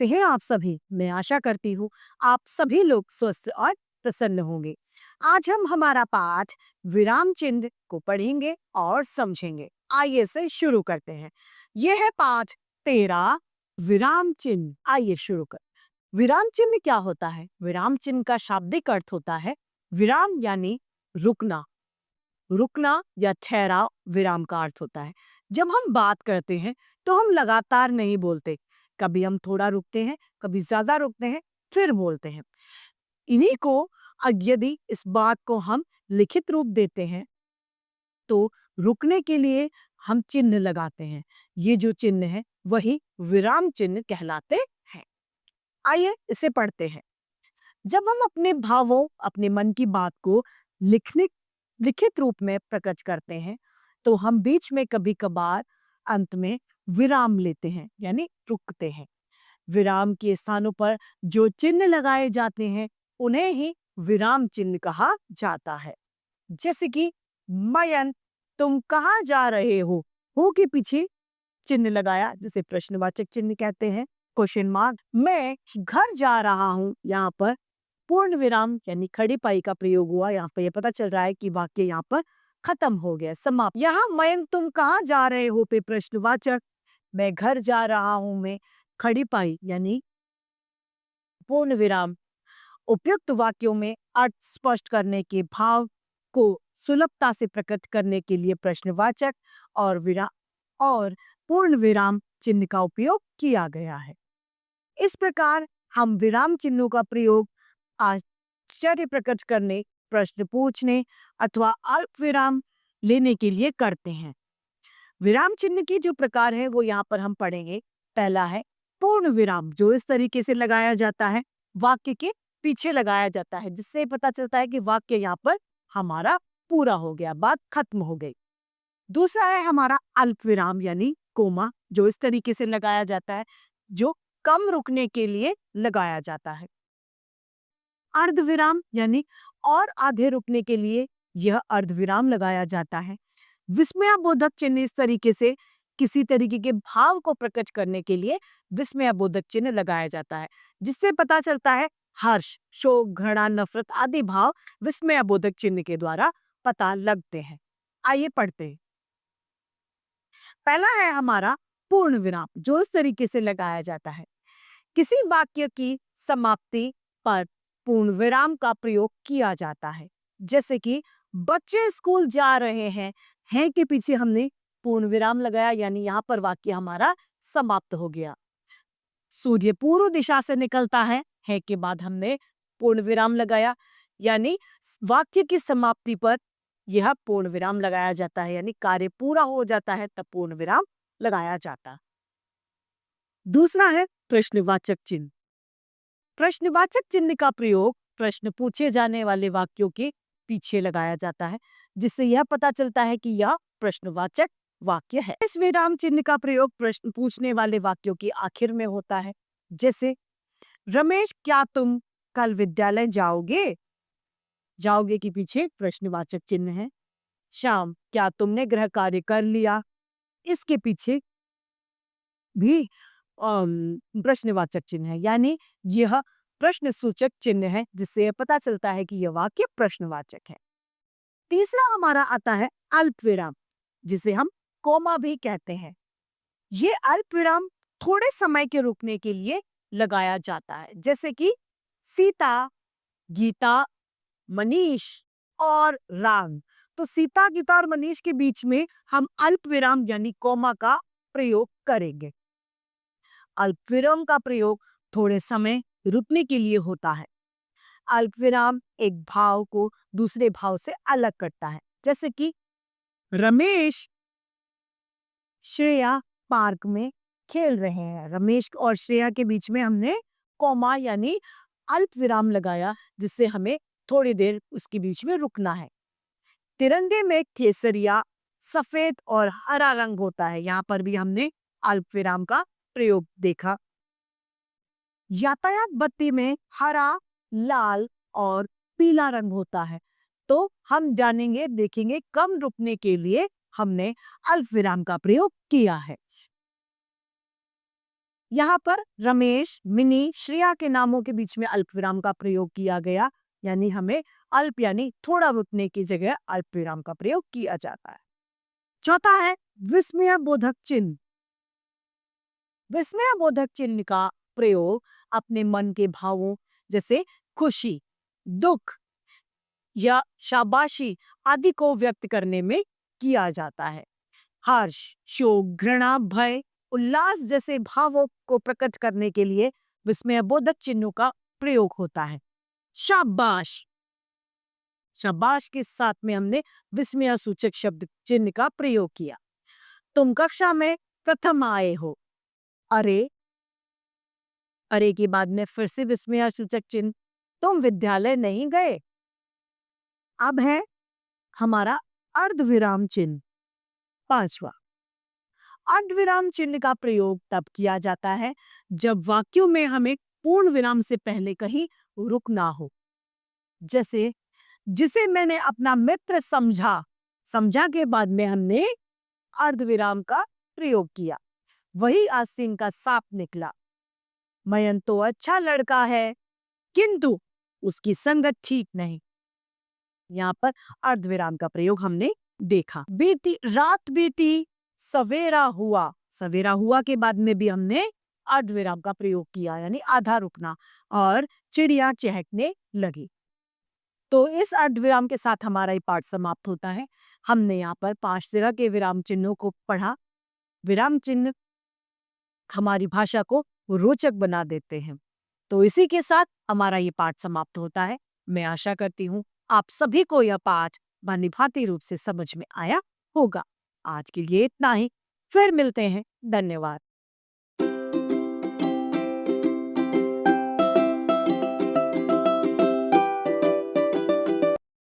हैं आप सभी? मैं आशा करती हूँ आप सभी लोग स्वस्थ और प्रसन्न होंगे। आज हम हमारा पाठ विराम चिन्ह को पढ़ेंगे और समझेंगे। आइए इसे शुरू करते हैं। यह है पाठ 13 विराम चिन्ह। आइए शुरू कर। विराम चिन्ह क्या होता है? विराम चिन्ह का शाब्दिक अर्थ होता है विराम यानी रुकना। रुकना या ठहराव विराम का अर्थ होता है। जब हम बात करते हैं तो हम लगातार नहीं बोलते। कभी हम थोड़ा रुकते हैं, कभी ज्यादा रुकते हैं, फिर बोलते हैं। इन्हीं को यदि इस बात को हम लिखित रूप देते हैं तो रुकने के लिए हम चिन्ह लगाते हैं। ये जो चिन्ह है वही विराम चिन्ह कहलाते हैं। आइए इसे पढ़ते हैं। जब हम अपने भावों, अपने मन की बात को लिखने लिखित रूप में प्रकट करते हैं तो हम बीच में कभी कभार अंत में विराम लेते हैं यानी रुकते हैं। विराम के स्थानों पर जो चिन्ह लगाए जाते हैं उन्हें ही विराम चिन्ह कहा जाता है। जैसे कि मयंक, तुम कहाँ जा रहे हो के पीछे चिन्ह लगाया जिसे प्रश्नवाचक चिन्ह कहते हैं, क्वेश्चन मार्क। मैं घर जा रहा हूँ, यहाँ पर पूर्ण विराम यानी खड़ी पाई का प्रयोग हुआ। यहाँ पर यह पता चल रहा है कि वाक्य यहाँ पर खत्म हो गया, समाप्त। यहाँ मयंक तुम कहाँ जा रहे हो पे प्रश्नवाचक, मैं घर जा रहा हूँ में खड़ी पाई यानी पूर्ण विराम। उपयुक्त वाक्यों में अर्थ स्पष्ट करने के भाव को सुलभता से प्रकट करने के लिए प्रश्नवाचक और विराम और पूर्ण विराम चिन्ह का उपयोग किया गया है। इस प्रकार हम विराम चिन्हों का प्रयोग आश्चर्य प्रकट करने, प्रश्न पूछने अथवा अल्प विराम लेने के लिए करते हैं। विराम चिन्ह की जो प्रकार है वो यहाँ पर हम पढ़ेंगे। पहला है पूर्ण विराम, जो इस तरीके से लगाया जाता है, वाक्य के पीछे लगाया जाता है, जिससे पता चलता है कि वाक्य यहाँ पर हमारा पूरा हो गया, बात खत्म हो गई। दूसरा है हमारा अल्प विराम यानी कोमा, जो इस तरीके से लगाया जाता है, जो कम रुकने के लिए लगाया जाता है। अर्ध विराम यानी और आधे रुकने के लिए यह अर्ध विराम लगाया जाता है। विस्मयाबोधक चिन्ह इस तरीके से किसी तरीके के भाव को प्रकट करने के लिए विस्मयाबोधक चिन्ह लगाया जाता है, जिससे पता चलता है हर्ष, शोक, घृणा, नफरत आदि भाव विस्मयाबोधक चिन्ह के द्वारा पता लगते हैं। आइए पढ़ते हैं। पहला है हमारा पूर्ण विराम, जो इस तरीके से लगाया जाता है। किसी वाक्य की समाप्ति पर पूर्ण विराम का प्रयोग किया जाता है। जैसे कि बच्चे स्कूल जा रहे हैं के पीछे हमने पूर्ण विराम लगाया यानी यहाँ पर वाक्य हमारा समाप्त हो गया। सूर्य पूर्व दिशा से निकलता है के बाद हमने पूर्ण विराम लगाया यानी वाक्य की समाप्ति पर यह पूर्ण विराम लगाया जाता है, यानी कार्य पूरा हो जाता है तब पूर्ण विराम लगाया जाता है। दूसरा है प्रश्नवाचक चिन्ह। प्रश्नवाचक चिन्ह का प्रयोग प्रश्न पूछे जाने वाले वाक्यों के पीछे लगाया जाता है, जिससे यह पता चलता है कि यह प्रश्नवाचक वाक्य है। इस विराम चिन्ह का प्रयोग प्रश्न पूछने वाले वाक्यों के आखिर में होता है। जैसे रमेश, क्या तुम कल विद्यालय जाओगे? जाओगे के पीछे प्रश्नवाचक चिन्ह है। श्याम, क्या तुमने गृह कार्य कर लिया? इसके पीछे भी प्रश्नवाचक चिन्ह है, यानी यह प्रश्न सूचक चिन्ह है, जिससे यह पता चलता है कि यह वाक्य प्रश्नवाचक है। तीसरा हमारा आता है अल्प विराम, जिसे हम कोमा भी कहते हैं। ये अल्प विराम थोड़े समय के रुकने के लिए लगाया जाता है, जैसे कि सीता, गीता, मनीष और राम। तो सीता, गीता और मनीष के बीच में हम अल्प विराम यानी कोमा का प्रयोग करेंगे। अल्प विराम का प्रयोग थोड़े समय रुकने के लिए होता है। अल्प विराम एक भाव को दूसरे भाव से अलग करता है, जैसे कि रमेश, श्रेया पार्क में खेल रहे हैं। रमेश और श्रेया के बीच में हमने कोमा यानी अल्प विराम लगाया, जिससे हमें थोड़ी देर उसके बीच में रुकना है। तिरंगे में केसरिया, सफेद और हरा रंग होता है, यहाँ पर भी हमने अल्प विराम का प्रयोग देखा। यातायात बत्ती में हरा, लाल और पीला रंग होता है, तो हम जानेंगे, देखेंगे कम रुकने के लिए हमने अल्प विराम का प्रयोग किया है। यहाँ पर रमेश, मिनी, श्रेया के नामों के बीच में अल्प विराम का प्रयोग किया गया, यानी हमें अल्प यानी थोड़ा रुकने की जगह अल्प विराम का प्रयोग किया जाता है। चौथा है विस्मय बोधक चिन्ह। विस्मय बोधक चिन्ह का प्रयोग अपने मन के भावों जैसे खुशी, दुख या शाबाशी आदि को व्यक्त करने में किया जाता है। हर्ष, शोक, घृणा, भय, उल्लास जैसे भावों को प्रकट करने के लिए विस्मयबोधक चिन्हों का प्रयोग होता है। शाबाश, शाबाश के साथ में हमने विस्मय सूचक शब्द चिन्ह का प्रयोग किया। तुम कक्षा में प्रथम आए हो। अरे, अरे के बाद में फिर से विस्मय सूचक चिन्ह। तुम विद्यालय नहीं गए। अब है हमारा अर्धविराम चिन्ह। पांचवा, अर्धविराम चिन्ह का प्रयोग तब किया जाता है जब वाक्यों में हमें पूर्ण विराम से पहले कहीं रुकना हो। जैसे, जिसे मैंने अपना मित्र समझा, समझा के बाद में हमने अर्धविराम का प्रयोग किया। वही आस्तीन का सांप निकला। मयंक तो अच्छा लड़का है, किंतु उसकी संगत ठीक नहीं। यहाँ पर अर्धविराम का प्रयोग हमने देखा। बीती रात बीती, सवेरा हुआ। सवेरा हुआ के बाद में भी हमने अर्धविराम का प्रयोग किया, यानी आधा रुकना। और चिड़िया चहकने लगी। तो इस अर्धविराम के साथ हमारा ये पाठ समाप्त होता है। हमने यहाँ पर 5 तरह के विराम चिन्हों को पढ़ा। विराम चिन्ह हमारी भाषा को रोचक बना देते हैं। तो इसी के साथ हमारा ये पाठ समाप्त होता है। मैं आशा करती हूँ आप सभी को यह पाठ भलीभांति रूप से समझ में आया होगा। आज के लिए इतना ही। फिर मिलते हैं। धन्यवाद।